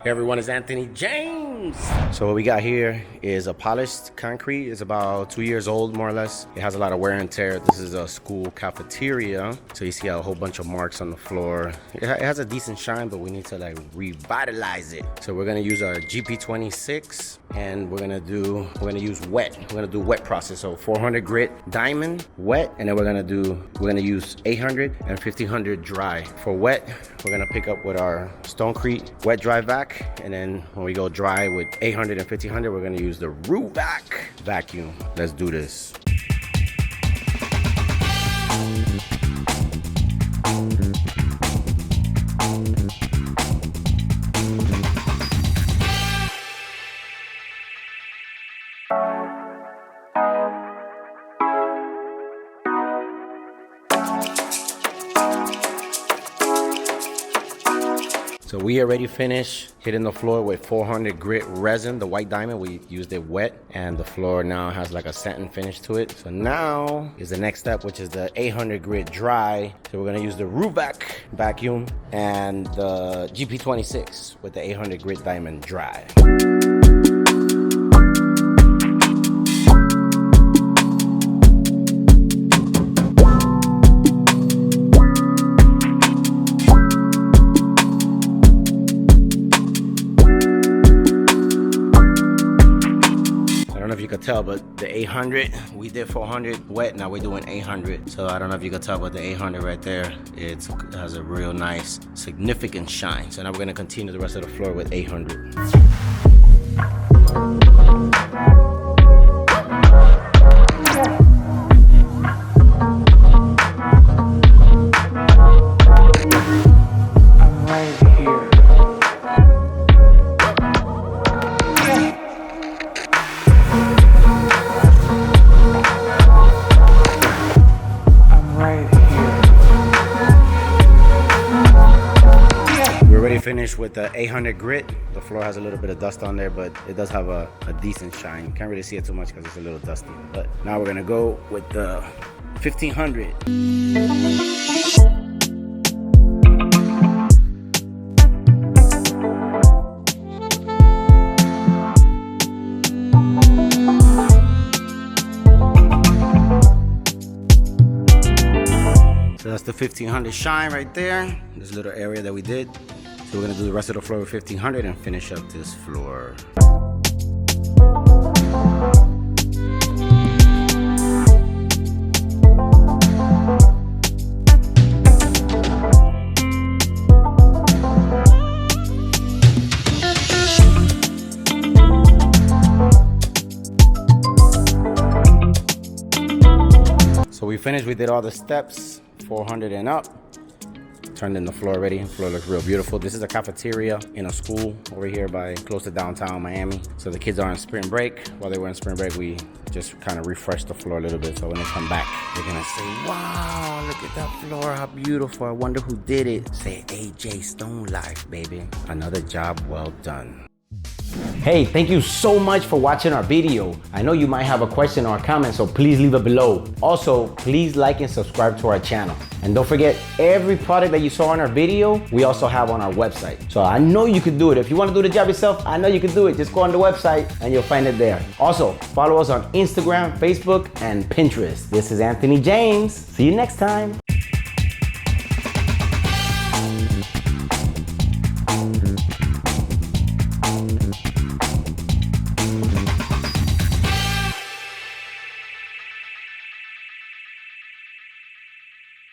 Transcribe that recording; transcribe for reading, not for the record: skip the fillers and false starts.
Hey everyone, it's Antony James. So what we got here is a polished concrete. It's about 2 years old, more or less. It has a lot of wear and tear. This is a school cafeteria. So you see a whole bunch of marks on the floor. It has a decent shine, but we need to like revitalize it. So we're gonna use our GP26 and we're gonna use wet. We're gonna do wet process. So 400 grit diamond wet, and then we're gonna use 800 and 1500 dry. For wet, we're gonna pick up with our Stonecrete wet dry vac. And then when we go dry with 800 and 1500, we're gonna use the Vac vacuum. Let's do this. So we already finished hitting the floor with 400 grit resin, the white diamond. We used it wet, and the floor now has like a satin finish to it. So now is the next step, which is the 800 grit dry. So we're gonna use the Vac vacuum and the GP26 with the 800 grit diamond dry. I don't know if you could tell, but the 800, we did 400 wet, now we're doing 800. So I don't know if you could tell, but the 800 right there, it has a real nice, significant shine. So now we're gonna continue the rest of the floor with 800. Finished with the 800 grit. The floor has a little bit of dust on there, but it does have a decent shine. Can't really see it too much because it's a little dusty. But now we're gonna go with the 1500. So that's the 1500 shine right there. This little area that we did. So we're gonna do the rest of the floor with 1500 and finish up this floor. So we finished, we did all the steps, 400 and up. Turned in the floor already. The floor looks real beautiful. This is a cafeteria in a school over here by close to downtown Miami. So the kids are on spring break. While they were in spring break, we just kind of refreshed the floor a little bit. So when they come back, they're gonna say, wow, look at that floor, how beautiful. I wonder who did it. Say AJ Stone Life, baby. Another job well done. Hey, thank you so much for watching our video. I know you might have a question or a comment, so please leave it below. Also, please like and subscribe to our channel. And don't forget, every product that you saw in our video, we also have on our website. So I know you can do it. If you want to do the job yourself, I know you can do it. Just go on the website and you'll find it there. Also, follow us on Instagram, Facebook, and Pinterest. This is Antony James. See you next time.